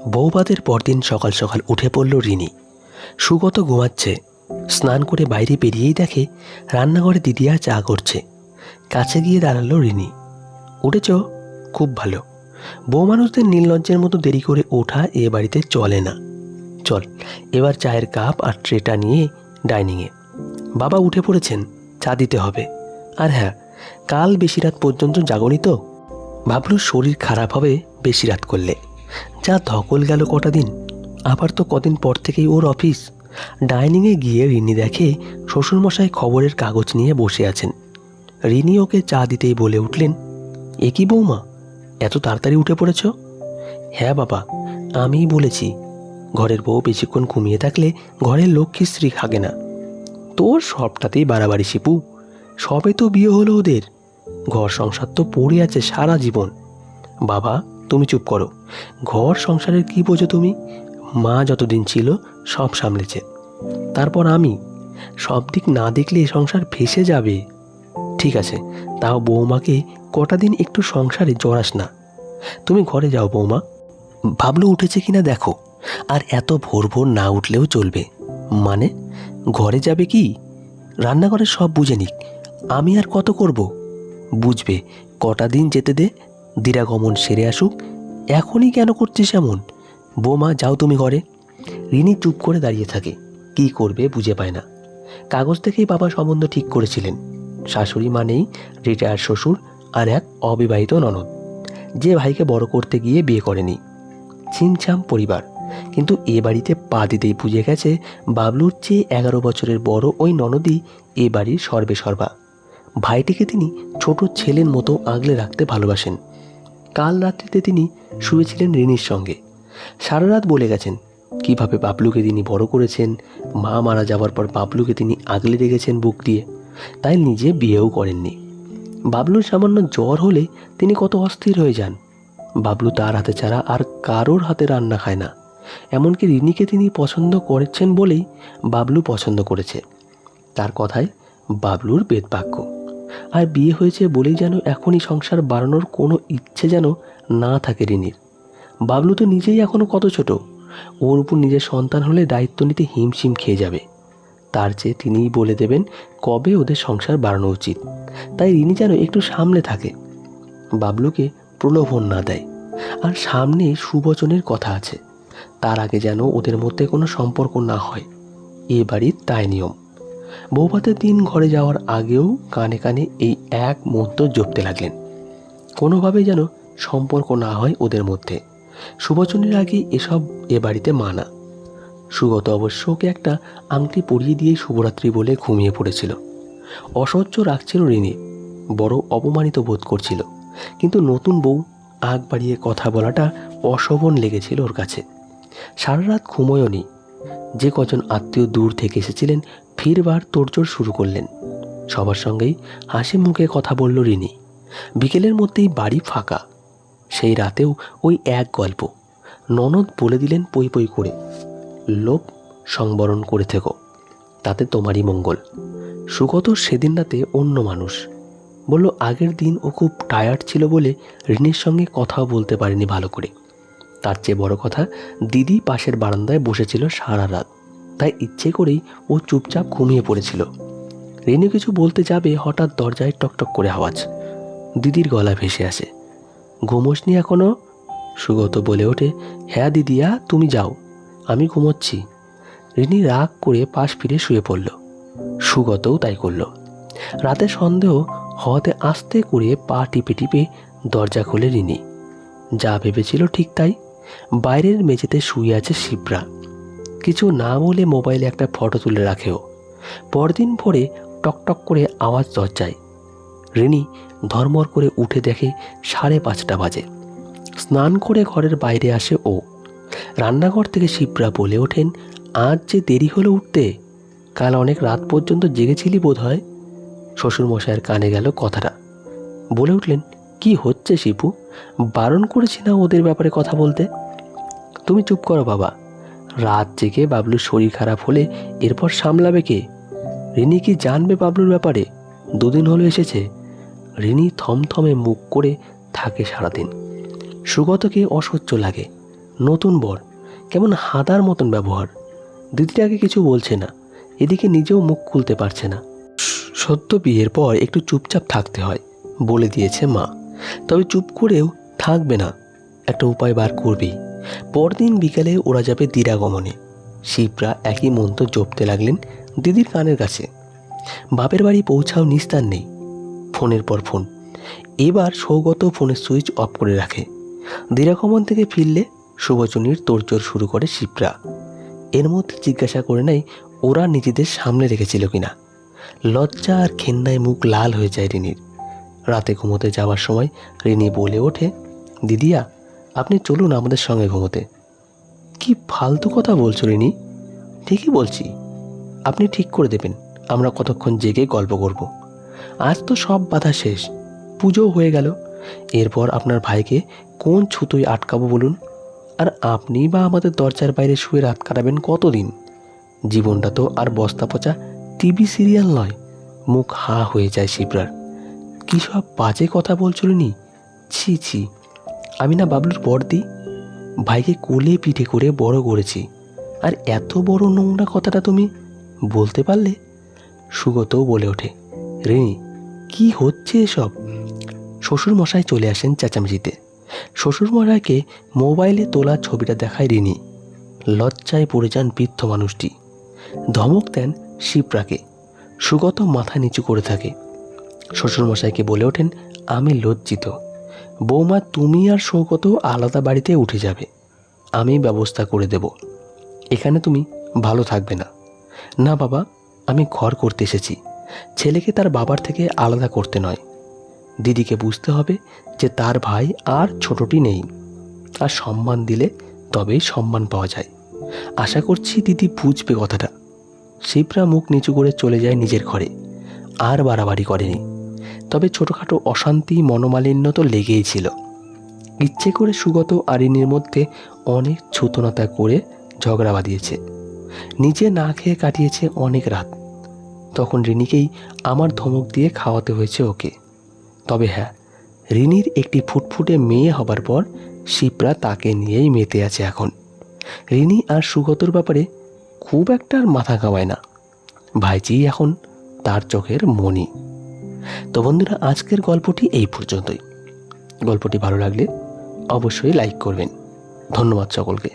বউভাতের পরদিন সকাল সকাল উঠে পড়ল রিনি। সুগত ঘুমাচ্ছে। স্নান করে বাইরে বেরিয়েই দেখে রান্নাঘরে দিদিয়া চা করছে। কাছে গিয়ে দাঁড়ালো রিনি। উঠেছ? খুব ভালো। বউ মানুষদের নির্লজ্জের মতো দেরি করে ওঠা এ বাড়িতে চলে না। চল এবার চায়ের কাপ আর ট্রেটা নিয়ে ডাইনিংয়ে। বাবা উঠে পড়েছেন, চা দিতে হবে। আর হ্যাঁ, কাল বেশি রাত পর্যন্ত জাগনি তো? ভাবলুর শরীর খারাপ হবে বেশি রাত করলে। যা ধকল গেল কটা দিন। আবার তো কদিন পর থেকেই ওর অফিস। ডাইনিংয়ে গিয়ে রিনি দেখে শ্বশুরমশাই খবরের কাগজ নিয়ে বসে আছেন। রিনি ওকে চা দিতেই বলে উঠলেন, এ কি বৌমা, এত তাড়াতাড়ি উঠে পড়েছ? হ্যাঁ বাবা, আমিই বলেছি, ঘরের বউ বেশিক্ষণ ঘুমিয়ে থাকলে ঘরের লক্ষ্মী স্ত্রী থাকে না। তোর সবটাতেই বাড়াবাড়ি শিপু। সবে তো বিয়ে হলো ওদের, ঘর সংসার তো পড়ে আছে সারা জীবন। বাবা তুমি চুপ করো। ঘর সংসারের কি বোঝো তুমি? মা যতদিন ছিল সব সামলেছে, তারপর আমি। সব দিক না দেখলে এ সংসার ভেসে যাবে। ঠিক আছে, তাও বৌমাকে কটা দিন একটু সংসারে জড়াস না। তুমি ঘরে যাও বৌমা। ভাবলু উঠেছে কিনা দেখো। আর এত ভোর ভোর না উঠলেও চলবে। মানে ঘরে যাবে কি? রান্নাঘরে সব বুঝে নিক, আমি আর কত করব? বুঝবে, কটা দিন যেতে দে, দিরাগমন সেরে আসুক। এখনই কেন করছিস এমন? বৌমা যাও তুমি ঘরে। রিনি চুপ করে দাঁড়িয়ে থাকে, কি করবে বুঝে পায় না। কাগজ থেকেই বাবা সম্বন্ধ ঠিক করেছিলেন। শাশুড়ি মানেই রিটায়ার শ্বশুর আর এক অবিবাহিত ননদ, যে ভাইকে বড় করতে গিয়ে বিয়ে করেনি। ছিমছাম পরিবার, কিন্তু এ বাড়িতে পা দিতেই বুঝে গেছে বাবলুর চেয়ে 11 বছরের বড় ওই ননদই এ বাড়ির সর্বে সর্বা। ভাইটিকে তিনি ছোট ছেলের মতো আগলে রাখতে ভালোবাসেন। কাল রাত্রিতে তিনি শুয়েছিলেন রিনির সঙ্গে। সারা রাত বলে গেছেন কিভাবে বাবলুকে তিনি বড় করেছেন। মা মারা যাওয়ার পর বাবলুকে তিনি আগলে রেখেছেন বুক দিয়ে, তাই নিজে বিয়েও করেননি। বাবলুর সামান্য জ্বর হলে তিনি কত অস্থির হয়ে যান। বাবলু তার হাতে ছাড়া আর কারোর হাতে রান্না খায় না। এমনকি রিনিকে তিনি পছন্দ করেছেন বলেই বাবলু পছন্দ করেছে। তার কথায় বাবলুর বেদবাক্য। আর বিয়ে হয়েছে বলেই যেন এখনই সংসার বাড়ানোর কোনো ইচ্ছে যেন না থাকে রিনির। বাবলু তো নিজেই এখনও কত ছোট, ওর উপর নিজের সন্তান হলে দায়িত্ব নিতে হিমশিম খেয়ে যাবে। তার চেয়ে তিনিই বলে দেবেন কবে ওদের সংসার বাড়ানো উচিত। তাই রিনি যেন একটু সামলে থাকে, বাবলুকে প্রলোভন না দেয়। আর সামনে সুবচনের কথা আছে, তার আগে যেন ওদের মধ্যে কোনো সম্পর্ক না হয়। এ বাড়ির তাই নিয়ম। বৌভাতের দিন ঘরে যাওয়ার আগেও কানে কানে এই এক মন্ত্র জপতে লাগলেন, কোনোভাবে যেন সম্পর্ক না হয় ওদের মধ্যে। সুবচনের আগে এসব এ বাড়িতে মানা। সুগত অবশ্য ওকে একটা আংটি পরিয়ে দিয়ে শুভরাত্রি বলে ঘুমিয়ে পড়েছিল। অসহ্য রাখছিল রিনি, বড় অপমানিত বোধ করছিল। কিন্তু নতুন বউ আগ বাড়িয়ে কথা বলাটা অশোভন লেগেছিল ওর কাছে। সারা রাত ঘুমোয়নি। যে কজন আত্মীয় দূর থেকে এসেছিলেন ফিরবার তোড়জোড় শুরু করলেন। সবার সঙ্গেই হাসি মুখে কথা বলল রিনি। বিকেলের মধ্যেই বাড়ি ফাঁকা। সেই রাতেও ওই এক গল্প। ননদ বলে দিলেন পই পই করে, লোভ সংবরণ করে থেকো, তাতে তোমারই মঙ্গল। সুগত সেদিন রাতে অন্য মানুষ। বলল আগের দিন ও খুব টায়ার্ড ছিল বলে রিনির সঙ্গে কথাও বলতে পারেনি ভালো করে। তার চেয়ে বড় কথা, দিদি পাশের বারান্দায় বসেছিল সারা রাত, তাই ইচ্ছে করেই ও চুপচাপ ঘুমিয়ে পড়েছিল। রিনি কিছু বলতে যাবে, হঠাৎ দরজায় টকটক করে আওয়াজ। দিদির গলা ভেসে আসে, ঘুমোসনি এখনো? সুগত বলে ওঠে, হ্যাঁ দিদিয়া, তুমি যাও, আমি ঘুমোচ্ছি। রিনি রাগ করে পাশ ফিরে শুয়ে পড়ল। সুগতও তাই করল। রাতে সন্দেহ হওয়াতে আস্তে করে পা টিপে টিপে দরজা খোলে রিনি। যা ভেবেছিল ঠিক তাই। বাইরের মেঝেতে শুয়ে আছে শিপ্রা। কিছু না বলে মোবাইলে একটা ফটো তুলে রাখেও। পরদিন ভোরে টকটক করে আওয়াজ দরজায়। রিনি ধর্মর করে উঠে দেখে 5:30 বাজে। স্নান করে ঘরের বাইরে আসে ও। রান্নাঘর থেকে শিপ্রা বলে ওঠেন, আজ যে দেরি হলো উঠতে, কাল অনেক রাত পর্যন্ত জেগেছিলি বোধ হয়। শ্বশুরমশাইয়ের কানে গেল কথাটা। বলে উঠলেন, কি হচ্ছে শিপু, বারণ করেছি না ওদের ব্যাপারে কথা বলতে? তুমি চুপ করো বাবা। রাত জেগে বাবলুর শরীর খারাপ হলে এরপর সামলাবে কে? রিনি কি জানবে বাবলুর ব্যাপারে? 2 দিন হলো এসেছে। রিনি থমথমে মুখ করে থাকে সারাদিন। সুগতকে অসহ্য লাগে। নতুন বর, কেমন হাদার মতন ব্যবহার। দিদিটাকে কিছু বলছে না, এদিকে নিজেও মুখ খুলতে পারছে না। সদ্য বিয়ের পর একটু চুপচাপ থাকতে হয় বলে দিয়েছে মা, তবে চুপ করেও থাকবে না, একটা উপায় বার করবেই। পরদিন বিকেলে ওরা যাবে দিরাগমনে। শিবরা একই মন্ত্র জপতে লাগলেন দিদির কানের কাছে। বাপের বাড়ি পৌঁছাও নিস্তার নেই, ফোনের পর ফোন। এবার সৌগত ফোনের সুইচ অফ করে রাখে। দিরাগমন থেকে ফিরলে শুভচুনির তোড়জোড় শুরু করে শিবরা। এর মধ্যে জিজ্ঞাসা করে নেয় ওরা নিজেদের সামনে রেখেছিল কিনা। লজ্জা আর ঘেন্নায় মুখ লাল হয়ে যায় রিনির। রাতে ঘুমোতে যাওয়ার সময় রিনি বলে ওঠে, দিদিয়া আপনি চলুন আমাদের সঙ্গে ঘুমোতে। কি ফালতু কথা বলছো রিনি? ঠিকই বলছি, আপনি ঠিক করে দেবেন আমরা কতক্ষণ জেগে গল্প করব। আজ তো সব বাধা শেষ, পুজো হয়ে গেল। এরপর আপনার ভাইকে কোন ছুতোয় আটকাবো বলুন? আর আপনি বা আমাদের দরজার বাইরে শুয়ে রাত কাটাবেন কতদিন? জীবনটা তো আর বস্তা পচা টিভি সিরিয়াল নয়। মুখ হা হয়ে যায় শিবরার। কী সব বাজে কথা বলছো নি? ছি ছি, আমি না বাবলুর বড়দি, ভাইকে কোলে পিঠে করে বড় করেছি, আর এত বড় নোংরা কথাটা তুমি বলতে পারলে? সুগতও বলে ওঠে, রিনি কি হচ্ছে এসব? শ্বশুরমশাই চলে আসেন চেঁচামেচিতে। শ্বশুরমশাইকে মোবাইলে তোলা ছবিটা দেখায় রিনি। লজ্জায় পড়ে যান বৃদ্ধ মানুষটি। ধমক দেন শিবরাকে। সুগত মাথা নিচু করে থাকে। শ্বশুরমশাইকে বলে ওঠেন, আমি লজ্জিত। বৌমা তুমি আর সৌগত আলাদা বাড়িতে উঠে যাবে, আমি ব্যবস্থা করে দেব। এখানে তুমি ভালো থাকবে না। না বাবা, আমি ঘর করতে এসেছি, ছেলেকে তার বাবার থেকে আলাদা করতে নয়। দিদিকে বুঝতে হবে যে তার ভাই আর ছোটটি নেই, আর সম্মান দিলে তবেই সম্মান পাওয়া যায়। আশা করছি দিদি বুঝবে কথাটা। শিবরা মুখ নিচু করে চলে যায় নিজের ঘরে। আর বাড়াবাড়ি করেনি, তবে ছোটোখাটো অশান্তি মনোমালিন্য তো লেগেই ছিল। ইচ্ছে করে সুগত আর রিনির মধ্যে অনেক ছুতনতা করে ঝগড়া বাঁধিয়েছে। নিজে না খেয়ে কাটিয়েছে অনেক রাত। তখন রিনিকেই আমার ধমক দিয়ে খাওয়াতে হয়েছে ওকে। তবে হ্যাঁ, রিনির একটি ফুটফুটে মেয়ে হবার পর শিবরা তাকে নিয়েই মেতে আছে এখন। রিনি আর সুগতর ব্যাপারে খুব একটা আর মাথা ঘামায় না। ভাইজি এখন তার চোখের মণি। তো বন্ধুরা, আজকের গল্পটি এই পর্যন্তই। গল্পটি ভালো লাগলে অবশ্যই লাইক করবেন। ধন্যবাদ সকলকে।